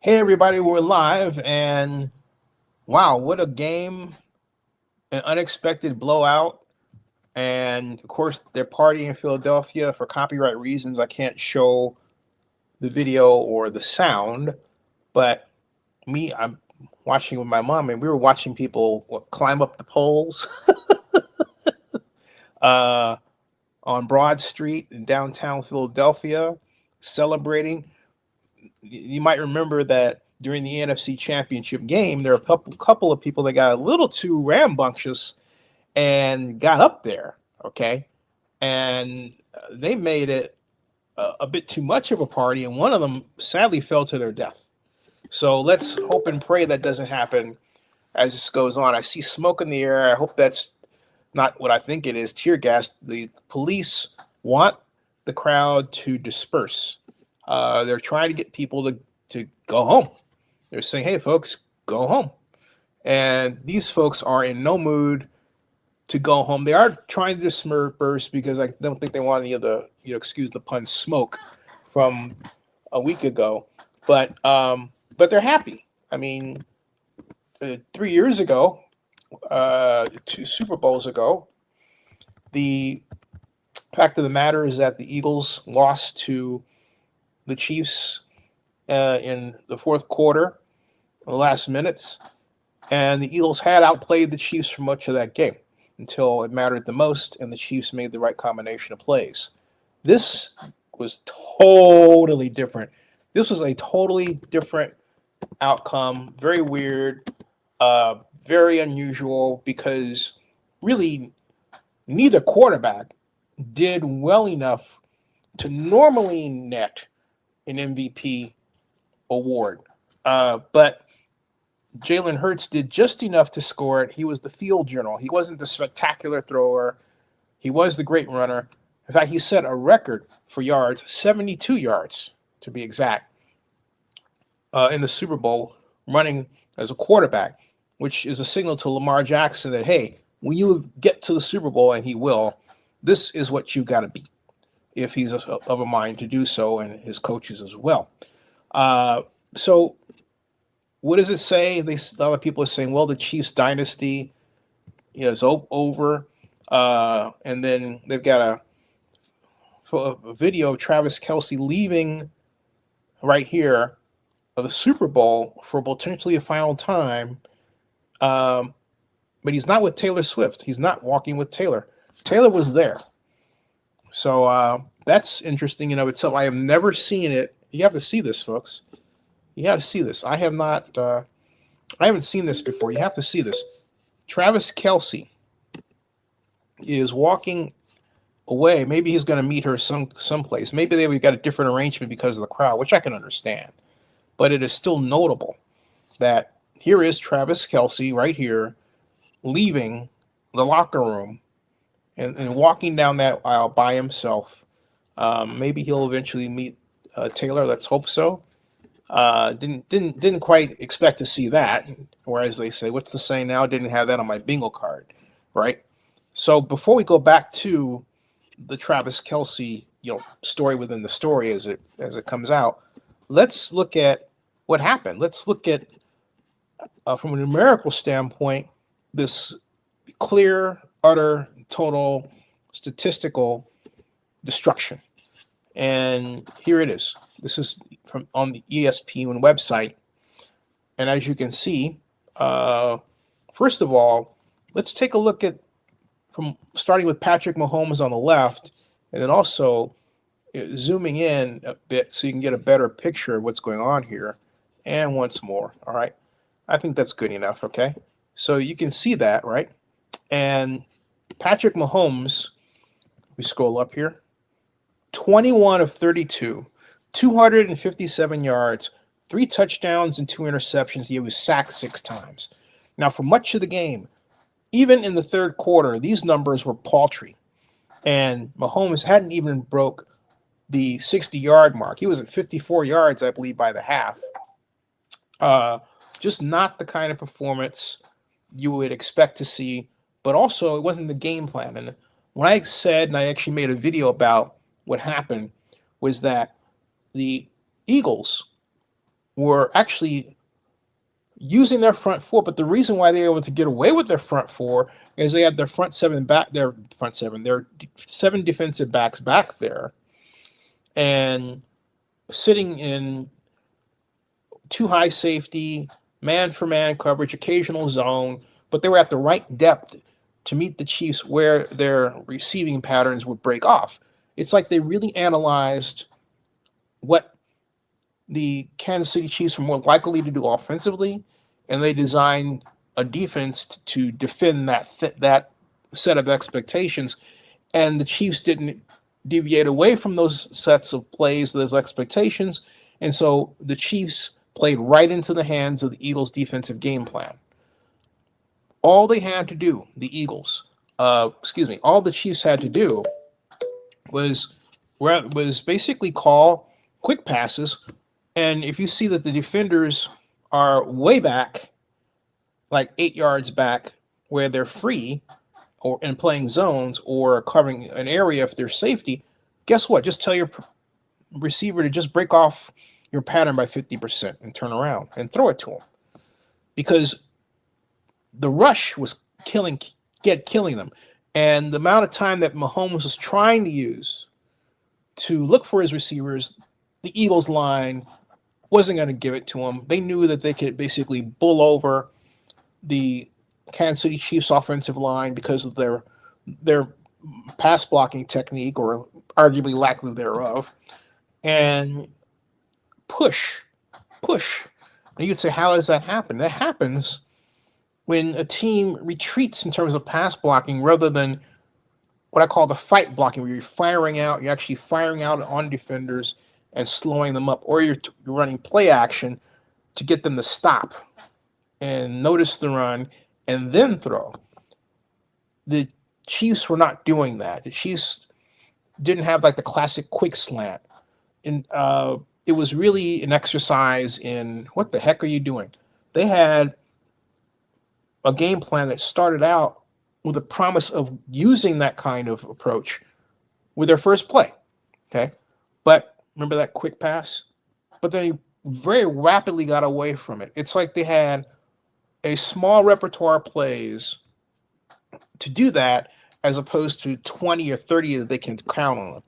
Hey everybody, we're live and wow, what a game, an unexpected blowout. And of course, they're partying in Philadelphia for copyright reasons. I can't show the video or the sound, but I'm watching with my mom and we were watching people climb up the poles uh, on Broad Street in downtown Philadelphia celebrating. You might remember that during the NFC Championship game, there were a couple of people that got a little too rambunctious and got up there, okay? And they made it a bit too much of a party, and one of them sadly fell to their death. So let's hope and pray that doesn't happen as this goes on. I see smoke in the air. I hope that's not what I think it is, tear gas. The police want the crowd to disperse. They're trying to get people to go home. They're saying, hey, folks, go home. And these folks are in no mood to go home. They are trying to disperse because I don't think they want any of the, excuse the pun, smoke from a week ago. But they're happy. I mean, 3 years ago, 2 Super Bowls ago, the fact of the matter is that the Eagles lost to the Chiefs in the fourth quarter, the last minutes, and the Eagles had outplayed the Chiefs for much of that game until it mattered the most, and the Chiefs made the right combination of plays. This was totally different. This was a totally different outcome. Very weird, very unusual, because really neither quarterback did well enough to normally net an MVP award. But Jalen Hurtz did just enough to score it. He was the field general. He wasn't the spectacular thrower. He was the great runner. In fact, he set a record for yards, 72 yards to be exact, in the Super Bowl running as a quarterback, which is a signal to Lamar Jackson that, hey, when you get to the Super Bowl, and he will, this is what you got to be if he's of a mind to do so, and his coaches as well. So what does it say? A lot of people are saying, well, the Chiefs dynasty is over. And then they've got a video of Travis Kelce leaving right here of the Super Bowl for potentially a final time. But he's not with Taylor Swift. He's not walking with Taylor. Taylor was there. So that's interesting in of itself. I have never seen it. You have to see this, folks. You got to see this. I haven't seen this before. You have to see this. Travis Kelce is walking away. Maybe he's going to meet her someplace. Maybe they've got a different arrangement because of the crowd, which I can understand. But it is still notable that here is Travis Kelce right here leaving the locker room and walking down that aisle by himself. Maybe he'll eventually meet Taylor. Let's hope so. Didn't quite expect to see that. Or as they say, what's the saying now? Didn't have that on my bingo card, right? So before we go back to the Travis Kelce, story within the story as it comes out, let's look at what happened. Let's look at from a numerical standpoint this clear, utter, total, statistical destruction. And here it is. This is from on the ESPN website. And as you can see, first of all, let's take a look at from starting with Patrick Mahomes on the left, and then also zooming in a bit so you can get a better picture of what's going on here. And once more, all right? I think that's good enough, okay? So you can see that, right? And Patrick Mahomes, we scroll up here, 21 of 32, 257 yards, 3 touchdowns and 2 interceptions. He was sacked 6 times. Now, for much of the game, even in the third quarter, these numbers were paltry. And Mahomes hadn't even broke the 60-yard mark. He was at 54 yards, I believe, by the half. Just not the kind of performance you would expect to see, but also it wasn't the game plan. And what I said, and I actually made a video about what happened, was that the Eagles were actually using their front four, but the reason why they were able to get away with their front four is they had their their 7 defensive backs back there and sitting in too high safety, man-for-man coverage, occasional zone, but they were at the right depth to meet the Chiefs where their receiving patterns would break off. It's like they really analyzed what the Kansas City Chiefs were more likely to do offensively, and they designed a defense to defend that set of expectations. And the Chiefs didn't deviate away from those sets of plays, those expectations, and so the Chiefs played right into the hands of the Eagles' defensive game plan. All they had to do, all the Chiefs had to do was basically call quick passes. And if you see that the defenders are way back, like 8 yards back, where they're free or in playing zones or covering an area if they're safety, guess what? Just tell your receiver to just break off your pattern by 50% and turn around and throw it to him. Because the rush was killing them. And the amount of time that Mahomes was trying to use to look for his receivers, the Eagles line wasn't going to give it to him. They knew that they could basically bull over the Kansas City Chiefs offensive line because of their pass blocking technique, or arguably lack thereof, and push. And you'd say, how does that happen? That happens when a team retreats in terms of pass blocking rather than what I call the fight blocking, where you're actually firing out on defenders and slowing them up, or you're running play action to get them to stop and notice the run and then throw. The Chiefs were not doing that. The Chiefs didn't have like the classic quick slant. And it was really an exercise in what the heck are you doing? They had a game plan that started out with the promise of using that kind of approach with their first play. Okay. But remember that quick pass? But they very rapidly got away from it. It's like they had a small repertoire of plays to do that as opposed to 20 or 30 that they can count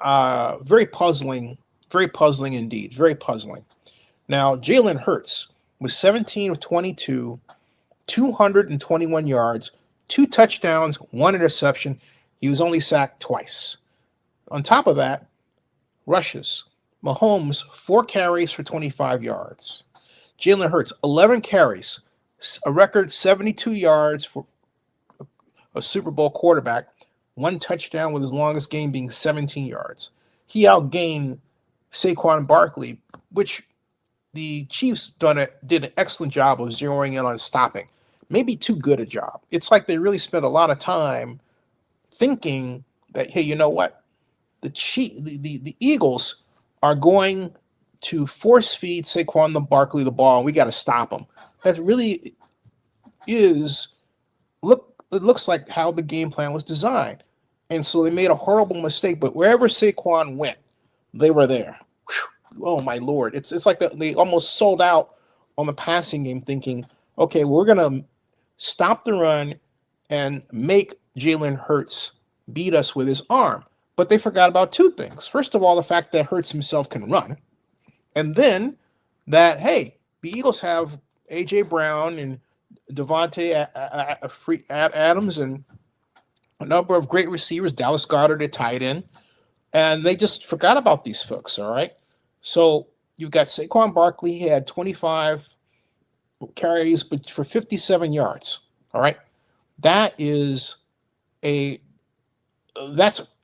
on. Very puzzling indeed. Very puzzling. Now, Jalen Hurtz was 17 of 22, 221 yards, 2 touchdowns, 1 interception. He was only sacked twice. On top of that, rushes. Mahomes, 4 carries for 25 yards. Jalen Hurtz, 11 carries, a record 72 yards for a Super Bowl quarterback, 1 touchdown with his longest game being 17 yards. He outgained Saquon Barkley, which the Chiefs did an excellent job of zeroing in on stopping. Maybe too good a job. It's like they really spent a lot of time thinking that, hey, you know what? The Eagles are going to force feed Saquon Barkley the ball, and we got to stop them. That really it looks like how the game plan was designed. And so they made a horrible mistake, but wherever Saquon went, they were there. Whew. Oh my Lord. It's like they almost sold out on the passing game, thinking, okay, we're going to stop the run and make Jalen Hurtz beat us with his arm. But they forgot about 2 things. First of all, the fact that Hurtz himself can run. And then that, hey, the Eagles have A.J. Brown and Devontae Adams and a number of great receivers, Dallas Goedert at tight end. And they just forgot about these folks, all right? So you've got Saquon Barkley. He had 25 carries but for 57 yards, all right? That's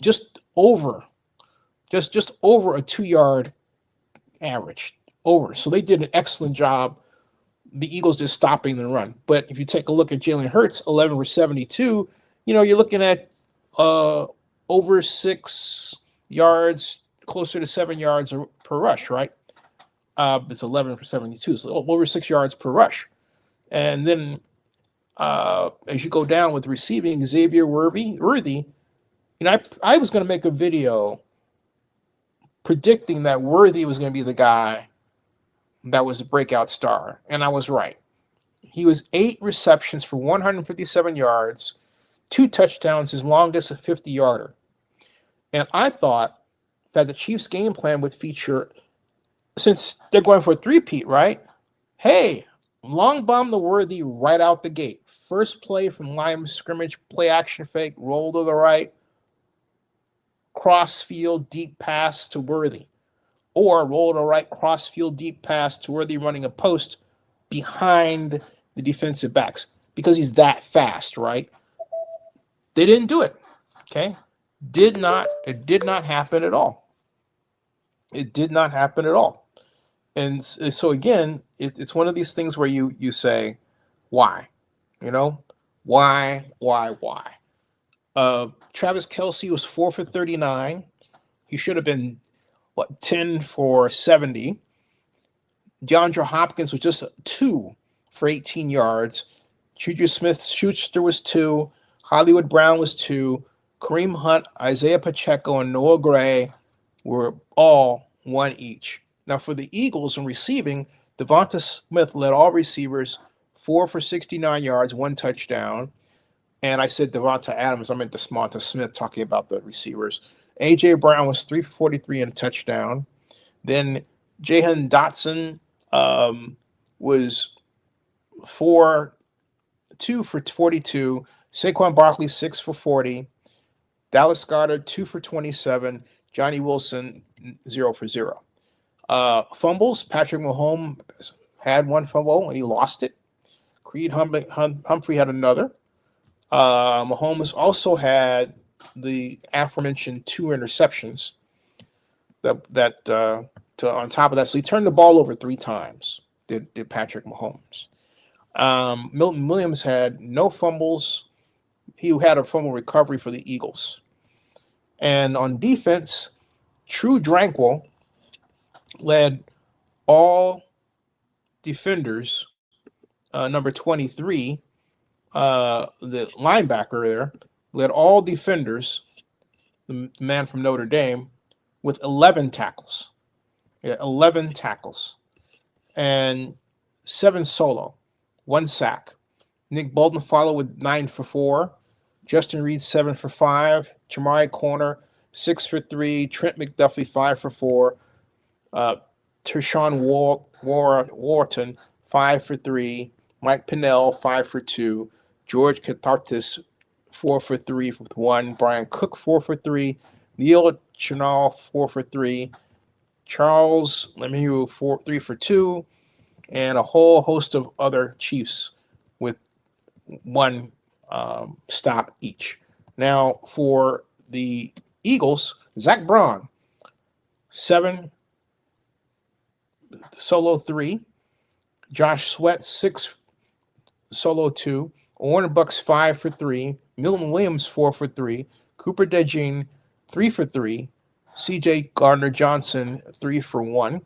just over a 2-yard average. So they did an excellent job. The Eagles just stopping the run. But if you take a look at Jalen Hurtz, 11 for 72, you're looking at over 6 yards, closer to 7 yards per rush, right? It's 11 for 72, so over 6 yards per rush. And then as you go down with receiving, Xavier Worthy, I was going to make a video predicting that Worthy was going to be the guy that was a breakout star, and I was right. He was 8 receptions for 157 yards, 2 touchdowns, his longest a 50-yarder. And I thought that the Chiefs' game plan would feature, since they're going for a three-peat, right? Hey, long bomb to Worthy right out the gate. First play from line of scrimmage, play action fake, roll to the right, cross field, deep pass to Worthy. Or roll to the right, cross field, deep pass to Worthy running a post behind the defensive backs because he's that fast, right? They didn't do it. Okay. It did not happen at all. It did not happen at all. And so again, it's one of these things where you say, why? You know, why? Travis Kelce was 4 for 39. He should have been 10 for 70. DeAndre Hopkins was just 2 for 18 yards. Juju Smith-Schuster was 2. Hollywood Brown was 2. Kareem Hunt, Isaiah Pacheco, and Noah Gray were all 1 each. Now for the Eagles in receiving, Devonta Smith led all receivers, 4 for 69 yards, 1 touchdown. And I said Devonta Adams. I meant Devonta Smith talking about the receivers. A.J. Brown was 3 for 43 and a touchdown. Then Jahan Dotson was 2 for 42. Saquon Barkley, 6 for 40. Dallas Goedert, 2 for 27. Johnny Wilson, 0 for 0. Fumbles, Patrick Mahomes had 1 fumble and he lost it. Creed Humphrey had another. Mahomes also had the aforementioned 2 interceptions. On top of that, so he turned the ball over 3 times. Did Patrick Mahomes? Milton Williams had no fumbles. He had a fumble recovery for the Eagles. And on defense, True Tranquil led all defenders. Number 23, the linebacker there, led all defenders, the man from Notre Dame, with 11 tackles. Yeah, 11 tackles. And 7 solo, 1 sack. Nick Bolton followed with 9 for 4. Justin Reed, 7 for 5. Chamari Corner, 6 for 3. Trent McDuffie, 5 for 4. Tershawn Wharton, 5 for 3. Mike Pinnell, 5 for 2. George Kathartis, 4 for 3 with 1. Brian Cook, 4 for 3. Neil Chenal, 4 for 3. Charles Lemieux, 3 for 2. And a whole host of other Chiefs with 1 stop each. Now, for the Eagles, Zach Braun, 7, solo 3. Josh Sweat, 6, solo 2. Warren Bucks, 5 for 3. Milton Williams, 4 for 3. Cooper DeJean, 3 for 3. C.J. Gardner-Johnson, 3 for 1.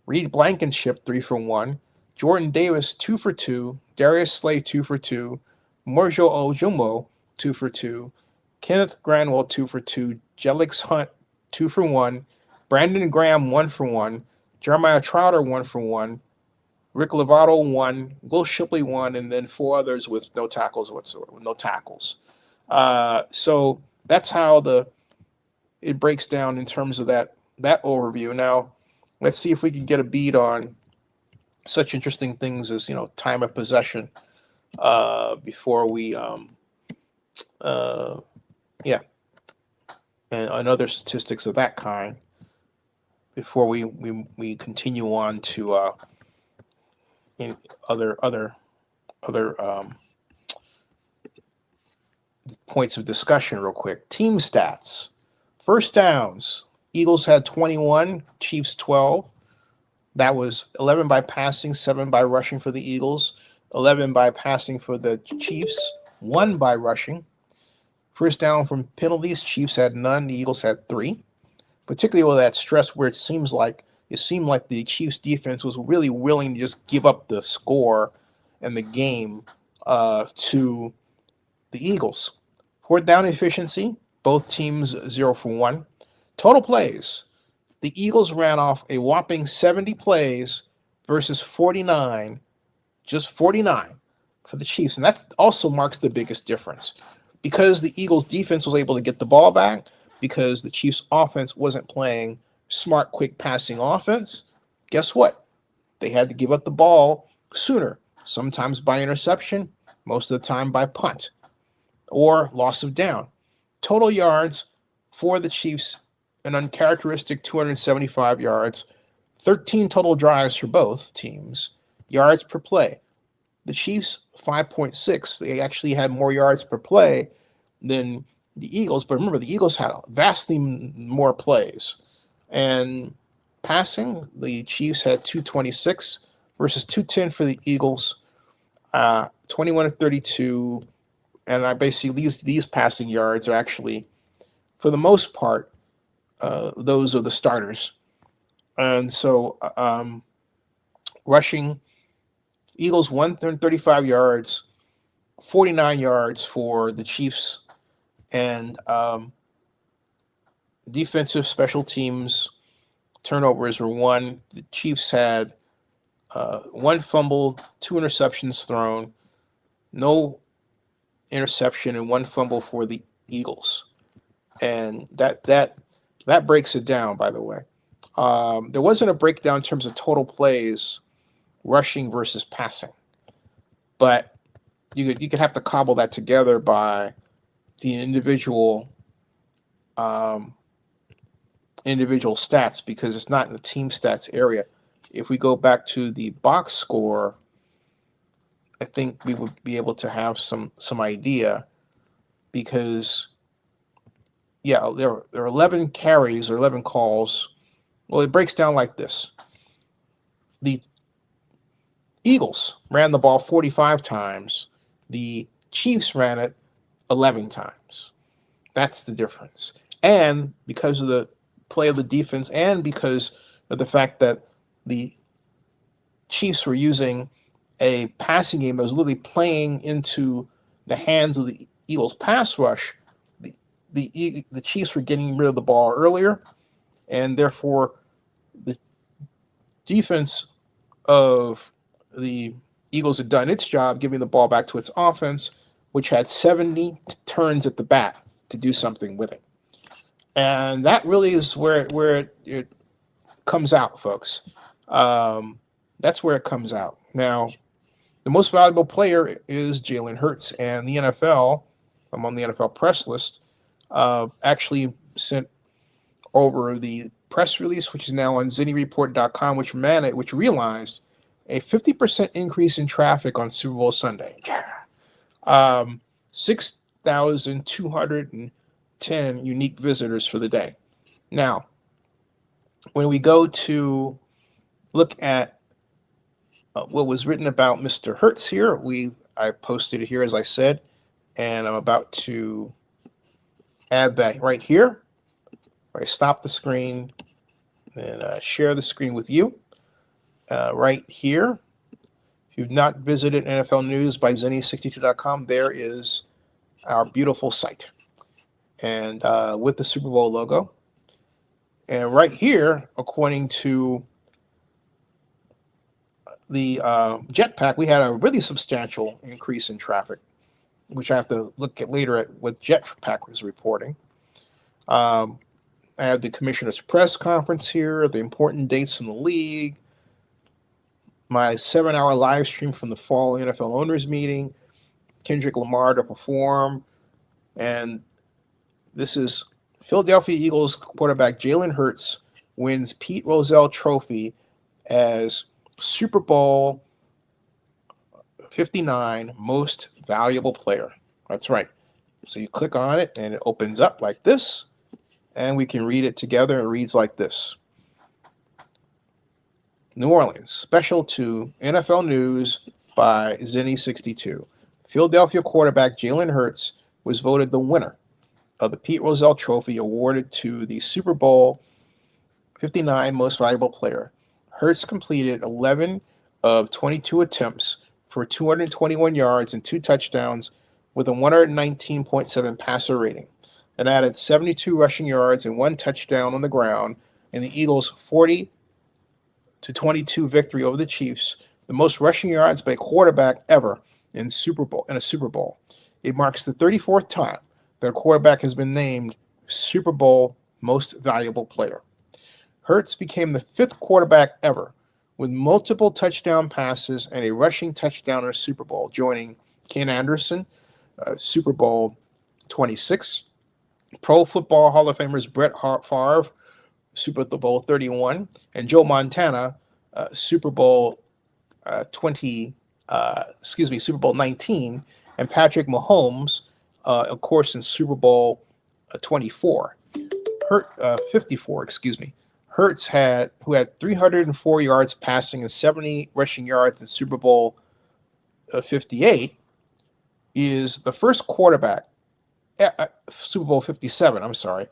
Reed Blankenship, 3 for 1. Jordan Davis, 2 for 2. Darius Slay, 2 for 2. Mojo Ojumbo, 2 for 2. Kenneth Granwell, 2 for 2. Jelix Hunt, 2 for 1. Brandon Graham, 1 for 1. Jeremiah Trotter, 1 for 1. Rick Lovato, 1. Will Shipley, 1. And then 4 others with no tackles whatsoever. No tackles. So that's how it breaks down in terms of that overview. Now, let's see if we can get a beat on such interesting things as, time of possession before we, and other statistics of that kind before we continue on to other points of discussion real quick. Team stats. First downs. Eagles had 21, Chiefs 12. That was 11 by passing, 7 by rushing for the Eagles, 11 by passing for the Chiefs, 1 by rushing. First down from penalties, Chiefs had none, the Eagles had 3. Particularly with that stress where it seemed like the Chiefs defense was really willing to just give up the score and the game to the Eagles. Fourth down efficiency, both teams 0 for 1. Total plays. The Eagles ran off a whopping 70 plays versus 49, just 49 for the Chiefs. And that also marks the biggest difference. Because the Eagles' defense was able to get the ball back, because the Chiefs' offense wasn't playing smart, quick passing offense, guess what? They had to give up the ball sooner, sometimes by interception, most of the time by punt or loss of down. Total yards for the Chiefs, an uncharacteristic 275 yards, 13 total drives for both teams, yards per play. The Chiefs, 5.6. They actually had more yards per play than the Eagles, but remember, the Eagles had vastly more plays. And passing, the Chiefs had 226 versus 210 for the Eagles, 21 to 32. And I basically, these passing yards are actually, for the most part, those are the starters. And so rushing, Eagles 135 yards, 49 yards for the Chiefs, and defensive special teams turnovers were 1. The Chiefs had 1 fumble, 2 interceptions thrown, no interception, and 1 fumble for the Eagles. And that breaks it down, by the way. There wasn't a breakdown in terms of total plays, rushing versus passing, but you could have to cobble that together by the individual stats, because it's not in the team stats area. If we go back to the box score, I think we would be able to have some idea, because there are 11 carries or 11 calls. Well, it breaks down like this. The Eagles ran the ball 45 times. The Chiefs ran it 11 times. That's the difference. And because of the play of the defense, and because of the fact that the Chiefs were using a passing game that was literally playing into the hands of the Eagles pass rush, the Chiefs were getting rid of the ball earlier, and therefore the defense of the Eagles had done its job, giving the ball back to its offense, which had 70 turns at the bat to do something with it. And that really is where it comes out, folks. That's where it comes out. Now, the most valuable player is Jalen Hurtz, and the NFL, I'm on the NFL press list, actually sent over the press release, which is now on zinnereport.com, which realized a 50% increase in traffic on Super Bowl Sunday. 6,210 unique visitors for the day. Now, when we go to look at what was written about Mr. Hurtz here, I posted it here, as I said, and I'm about to add that right here. I stop the screen and share the screen with you right here. If you've not visited NFL News by Zenny62.com, there is our beautiful site, and with the Super Bowl logo. And right here, according to the Jetpack, we had a really substantial increase in traffic, which I have to look at later at what Jetpack was reporting. I have the commissioner's press conference here, the important dates in the league, my 7-hour live stream from the fall NFL owners meeting, Kendrick Lamar to perform, and this is Philadelphia Eagles quarterback Jalen Hurtz wins Pete Rozelle Trophy as Super Bowl 59 most valuable player. That's right. So you click on it and it opens up like this, and we can read it together. It reads like this. New Orleans, special to NFL News by Zenny62. Philadelphia quarterback Jalen Hurtz was voted the winner of the Pete Rozelle Trophy awarded to the Super Bowl 59 most valuable player. Hurtz completed 11 of 22 attempts for 221 yards and 2 touchdowns with a 119.7 passer rating, and added 72 rushing yards and 1 touchdown on the ground in the Eagles' 40 22 victory over the Chiefs, the most rushing yards by a quarterback ever in a Super Bowl. It marks the 34th time that a quarterback has been named Super Bowl Most Valuable Player. Hurts became the 5th quarterback ever with multiple touchdown passes and a rushing touchdown in a Super Bowl, joining Ken Anderson, Super Bowl 26, Pro Football Hall of Famers Brett Favre, Super Bowl 31, and Joe Montana, Super Bowl 19, and Patrick Mahomes, of course, in Super Bowl 24. 54, excuse me. Hurts who had 304 yards passing and 70 rushing yards in Super Bowl 58, is the first quarterback, Super Bowl 57, I'm sorry.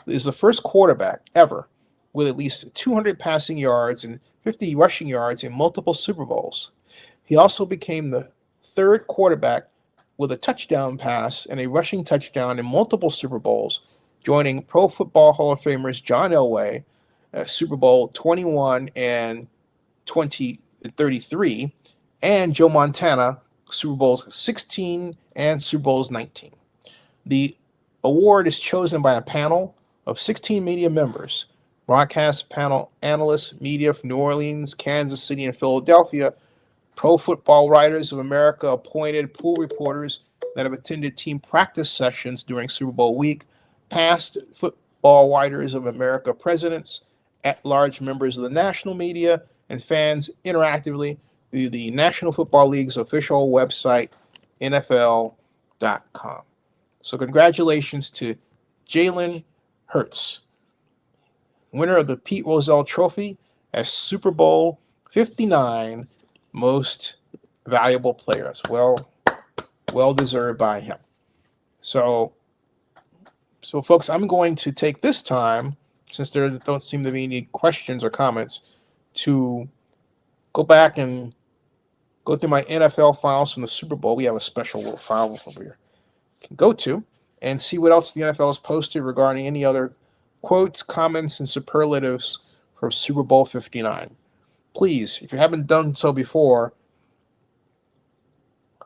Is the first quarterback ever with at least 200 passing yards and 50 rushing yards in multiple Super Bowls. He also became the 3rd quarterback with a touchdown pass and a rushing touchdown in multiple Super Bowls, joining Pro Football Hall of Famers John Elway, Super Bowl 21 and 33, and Joe Montana, Super Bowls 16 and Super Bowls 19. The award is chosen by a panel of 16 media members, broadcast panel analysts, media from New Orleans, Kansas City, and Philadelphia, Pro Football Writers of America appointed pool reporters that have attended team practice sessions during Super Bowl week, past Football Writers of America presidents, at-large members of the national media, and fans interactively through the National Football League's official website, NFL.com. So congratulations to Jalen Hurtz, winner of the Pete Rozelle Trophy as Super Bowl 59 Most Valuable Players. Well deserved by him. So folks, I'm going to take this time, since there don't seem to be any questions or comments, to go back and go through my NFL files from the Super Bowl. We have a special little file over here you can go to and see what else the NFL has posted regarding any other quotes, comments, and superlatives from Super Bowl 59. Please, if you haven't done so before,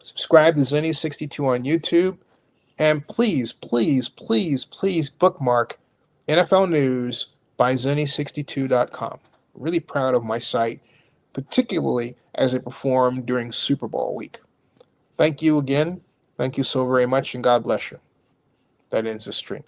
subscribe to Zenny62 on YouTube. And please bookmark NFL News by Zenny62.com. Really proud of my site, particularly as it performed during Super Bowl week. Thank you again. Thank you so very much, and God bless you. That ends the stream.